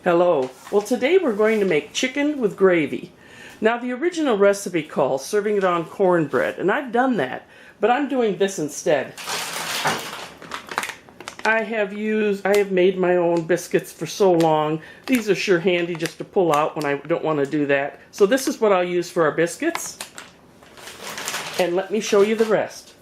Hello. Well, today we're going to make chicken with gravy. Now, the original recipe calls serving it on cornbread, and I've done that, but I'm doing this instead. I have made my own biscuits for so long. These are sure handy just to pull out when I don't want to do that. So this is what I'll use for our biscuits. And let me show you the rest.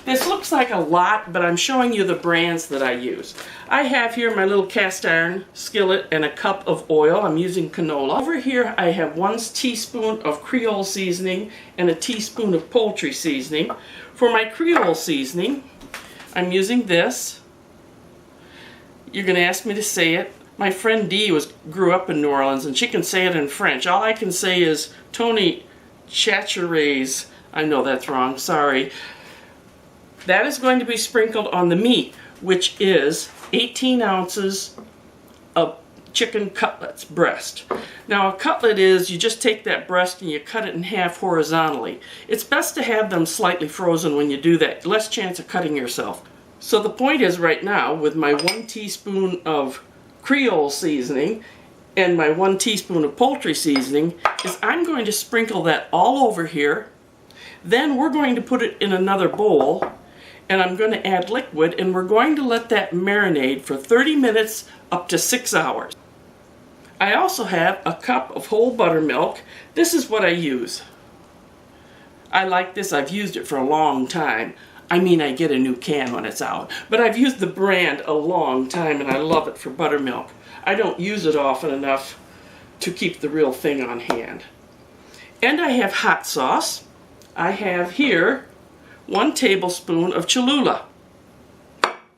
This looks like a lot, but I'm showing you the brands that I use. I have here my little cast iron skillet and a cup of oil. I'm using canola. Over here I have 1 teaspoon of creole seasoning and a teaspoon of poultry seasoning. For my creole seasoning, I'm using this. You're going to ask me to say it. My friend Dee grew up in New Orleans and she can say it in French. All I can say is Tony Chachere's. I know that's wrong, sorry. That is going to be sprinkled on the meat, which is 18 ounces of chicken cutlets, breast. Now a cutlet is, you just take that breast and you cut it in half horizontally. It's best to have them slightly frozen when you do that, less chance of cutting yourself. So the point is right now, with my 1 teaspoon of creole seasoning and my 1 teaspoon of poultry seasoning, is I'm going to sprinkle that all over here. Then we're going to put it in another bowl, and I'm going to add liquid, and we're going to let that marinate for 30 minutes up to 6 hours. I also have a cup of whole buttermilk. This is what I use. I like this. I've used it for a long time. I mean, I get a new can when it's out, but I've used the brand a long time and I love it for buttermilk. I don't use it often enough to keep the real thing on hand. And I have hot sauce. I have here 1 tablespoon of Cholula,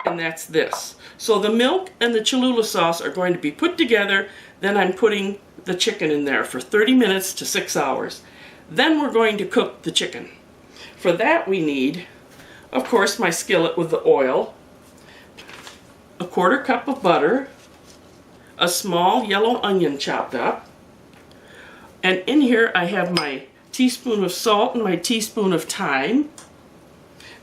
and that's this. So the milk and the Cholula sauce are going to be put together, then I'm putting the chicken in there for 30 minutes to 6 hours. Then we're going to cook the chicken. For that we need, of course, my skillet with the oil, a 1/4 cup of butter, a small yellow onion chopped up, and in here I have my teaspoon of salt and my teaspoon of thyme,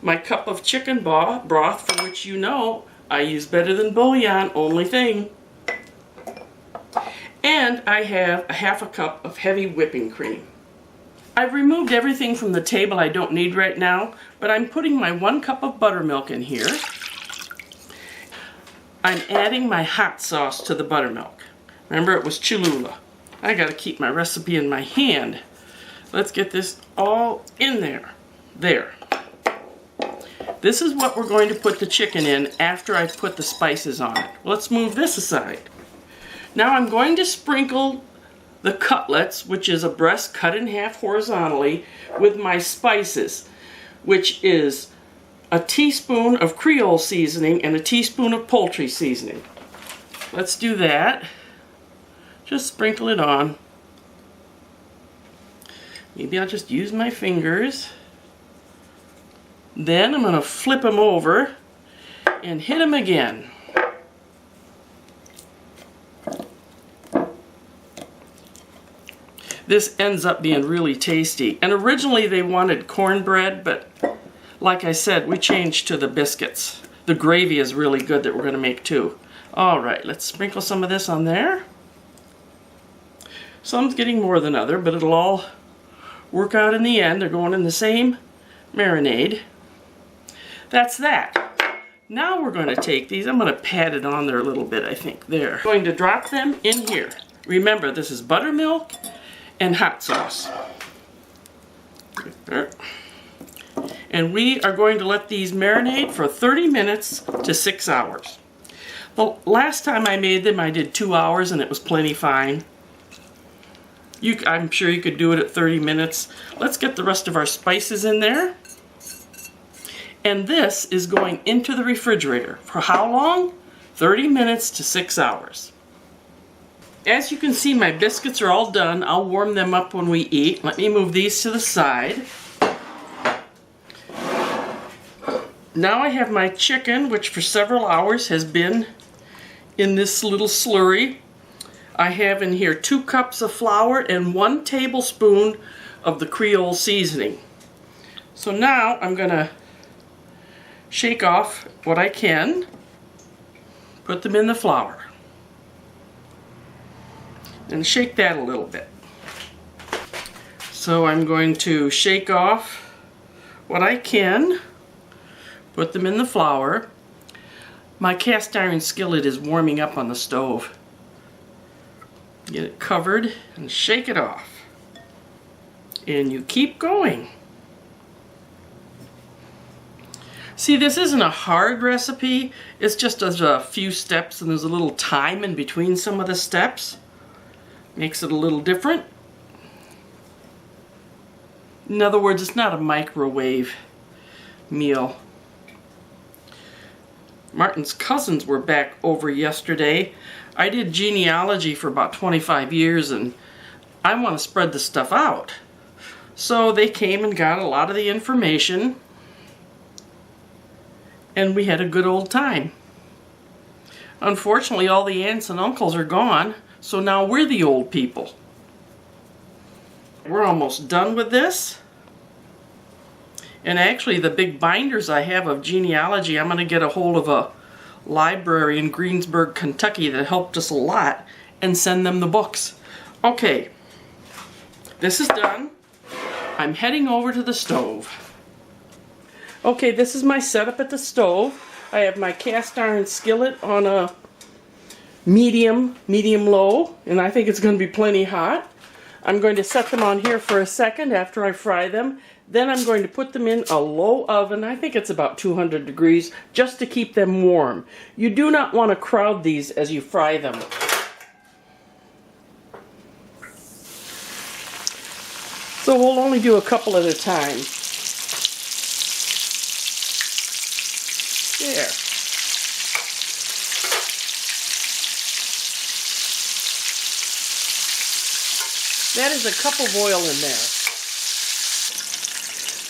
my cup of chicken broth, for which you know I use better than bouillon, only thing. And I have a 1/2 cup of heavy whipping cream. I've removed everything from the table I don't need right now, but I'm putting my 1 cup of buttermilk in here. I'm adding my hot sauce to the buttermilk. Remember, it was Cholula. I gotta keep my recipe in my hand. Let's get this all in there. There. This is what we're going to put the chicken in after I've put the spices on it. Let's move this aside. Now I'm going to sprinkle the cutlets, which is a breast cut in half horizontally, with my spices, which is a teaspoon of creole seasoning and a teaspoon of poultry seasoning. Let's do that. Just sprinkle it on. Maybe I'll just use my fingers. Then I'm going to flip them over and hit them again. This ends up being really tasty. And originally they wanted cornbread, but like I said, we changed to the biscuits. The gravy is really good that we're going to make too. Alright, let's sprinkle some of this on there. Some's getting more than other, but it'll all work out in the end. They're going in the same marinade. That's that. Now we're going to take these. I'm going to pat it on there a little bit, I think. There. I'm going to drop them in here. Remember, this is buttermilk and hot sauce. And we are going to let these marinate for 30 minutes to 6 hours. The last time I made them, I did 2 hours and it was plenty fine. I'm sure you could do it at 30 minutes. Let's get the rest of our spices in there. And this is going into the refrigerator. For how long? 30 minutes to 6 hours. As you can see, my biscuits are all done. I'll warm them up when we eat. Let me move these to the side. Now I have my chicken, which for several hours has been in this little slurry. I have in here 2 cups of flour and 1 tablespoon of the creole seasoning. So now I'm going to shake off what I can, put them in the flour. and shake that a little bit. So I'm going to shake off what I can, put them in the flour. My cast iron skillet is warming up on the stove. Get it covered and shake it off. And you keep going. See, this isn't a hard recipe. It's just a few steps, and there's a little time in between some of the steps. Makes it a little different. In other words, it's not a microwave meal. Martin's cousins were back over yesterday. I did genealogy for about 25 years, and I want to spread the stuff out. So they came and got a lot of the information, and we had a good old time. Unfortunately, all the aunts and uncles are gone, so now we're the old people. We're almost done with this. And actually, the big binders I have of genealogy, I'm going to get a hold of a library in Greensburg, Kentucky that helped us a lot and send them the books. Okay, this is done. I'm heading over to the stove. Okay, this is my setup at the stove. I have my cast iron skillet on a medium low, and I think it's going to be plenty hot. I'm going to set them on here for a second after I fry them. Then I'm going to put them in a low oven. I think it's about 200 degrees, just to keep them warm. You do not want to crowd these as you fry them. So we'll only do a couple at a time. There. That is a cup of oil in there.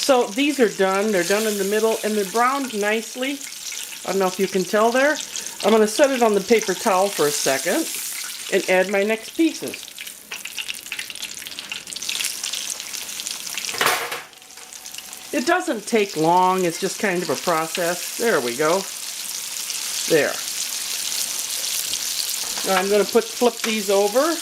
So these are done. They're done in the middle, and they're browned nicely. I don't know if you can tell there. I'm going to set it on the paper towel for a second and add my next pieces. It doesn't take long. It's just kind of a process. There we go. There. Now I'm going to flip these over.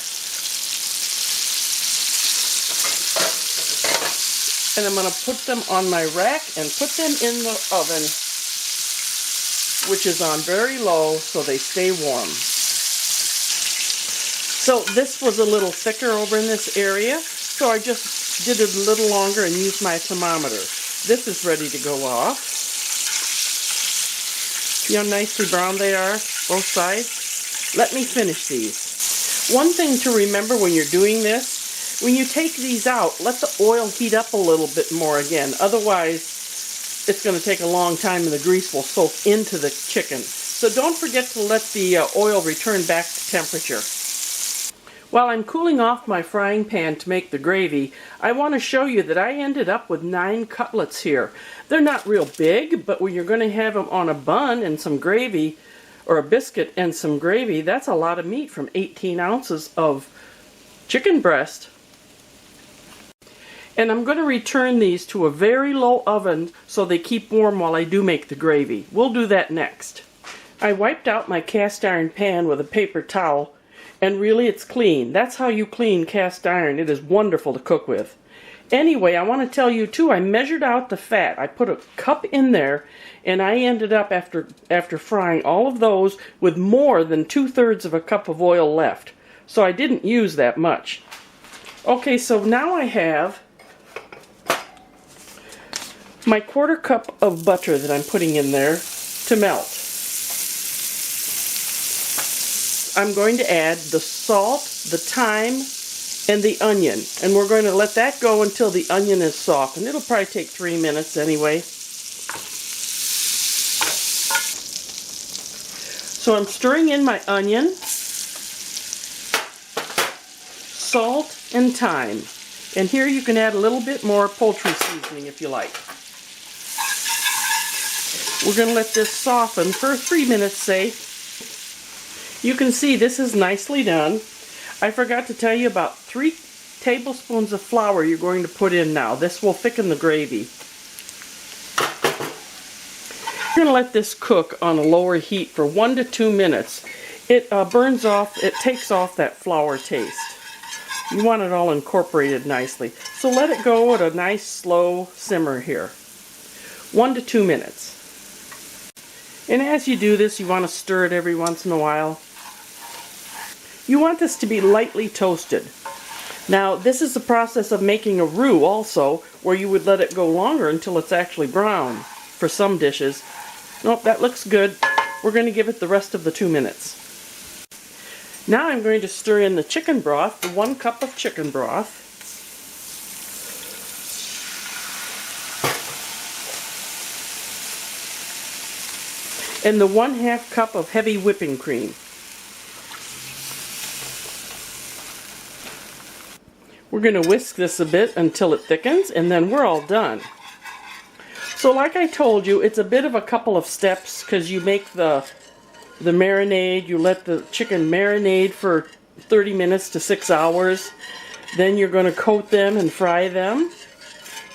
And I'm going to put them on my rack and put them in the oven, which is on very low so they stay warm. So this was a little thicker over in this area, so I just did it a little longer and used my thermometer. This is ready to go off. See how nicely brown they are, both sides? Let me finish these. One thing to remember when you're doing this, when you take these out, let the oil heat up a little bit more again. Otherwise, it's going to take a long time and the grease will soak into the chicken. So don't forget to let the oil return back to temperature. While I'm cooling off my frying pan to make the gravy, I want to show you that I ended up with 9 cutlets here. They're not real big, but when you're going to have them on a bun and some gravy, or a biscuit and some gravy, that's a lot of meat from 18 ounces of chicken breast. And I'm going to return these to a very low oven so they keep warm while I do make the gravy. We'll do that next. I wiped out my cast iron pan with a paper towel, and really it's clean. That's how you clean cast iron. It is wonderful to cook with. Anyway, I want to tell you too, I measured out the fat. I put a cup in there, and I ended up after frying all of those with more than 2/3 of a cup of oil left. So I didn't use that much. Okay, so now I have my 1/4 cup of butter that I'm putting in there to melt. I'm going to add the salt, the thyme, and the onion. And we're going to let that go until the onion is soft. And it'll probably take 3 minutes anyway. So I'm stirring in my onion, salt, and thyme. And here you can add a little bit more poultry seasoning if you like. We're going to let this soften for 3 minutes, say. You can see this is nicely done. I forgot to tell you about 3 tablespoons of flour you're going to put in now. This will thicken the gravy. You're going to let this cook on a lower heat for 1 to 2 minutes. it burns off, it takes off that flour taste. You want it all incorporated nicely. So let it go at a nice slow simmer here. 1 to 2 minutes. And as you do this, you want to stir it every once in a while. You want this to be lightly toasted. Now, this is the process of making a roux also, where you would let it go longer until it's actually brown for some dishes. Nope, that looks good. We're going to give it the rest of the 2 minutes. Now I'm going to stir in the chicken broth, the 1 cup of chicken broth. And the 1/2 cup of heavy whipping cream. We're going to whisk this a bit until it thickens, and then we're all done. So like I told you, it's a bit of a couple of steps because you make the marinade, you let the chicken marinate for 30 minutes to 6 hours. Then you're going to coat them and fry them.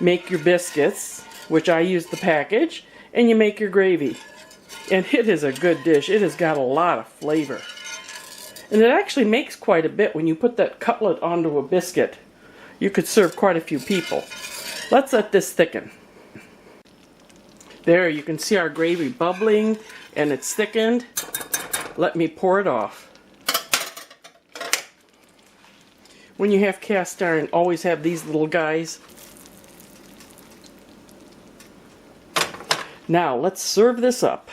Make your biscuits, which I use the package, and you make your gravy. And it is a good dish. It has got a lot of flavor. And it actually makes quite a bit when you put that cutlet onto a biscuit. You could serve quite a few people. Let's let this thicken. There, you can see our gravy bubbling and it's thickened. Let me pour it off. When you have cast iron, always have these little guys. Now, let's serve this up.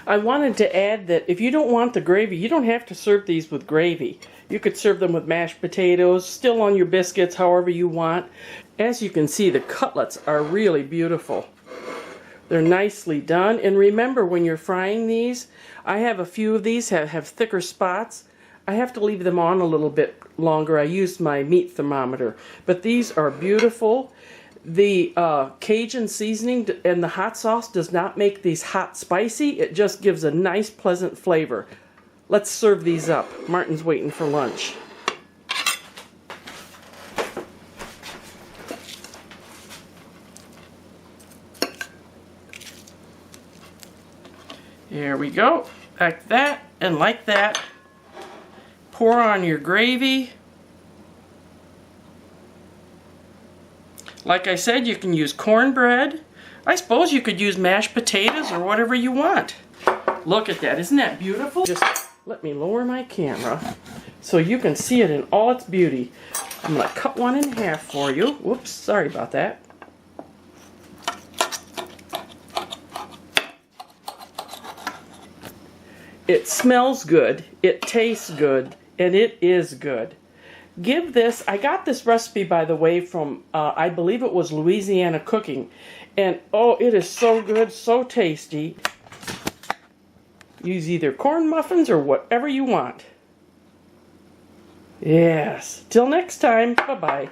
I wanted to add that if you don't want the gravy, you don't have to serve these with gravy. You could serve them with mashed potatoes, still on your biscuits, however you want. As you can see, the cutlets are really beautiful. They're nicely done. And remember, when you're frying these, I have a few of these have thicker spots. I have to leave them on a little bit longer. I used my meat thermometer. But these are beautiful. The Cajun seasoning and the hot sauce does not make these hot spicy. It just gives a nice pleasant flavor. Let's serve these up. Martin's waiting for lunch. Here we go. Like that and like that. Pour on your gravy. Like I said, you can use cornbread. I suppose you could use mashed potatoes or whatever you want. Look at that. Isn't that beautiful? Just let me lower my camera so you can see it in all its beauty. I'm going to cut one in half for you. Whoops, sorry about that. It smells good, it tastes good, and it is good. Give this, I got this recipe, by the way, from, I believe it was Louisiana Cooking. And, oh, it is so good, so tasty. Use either corn muffins or whatever you want. Yes. Till next time, bye-bye.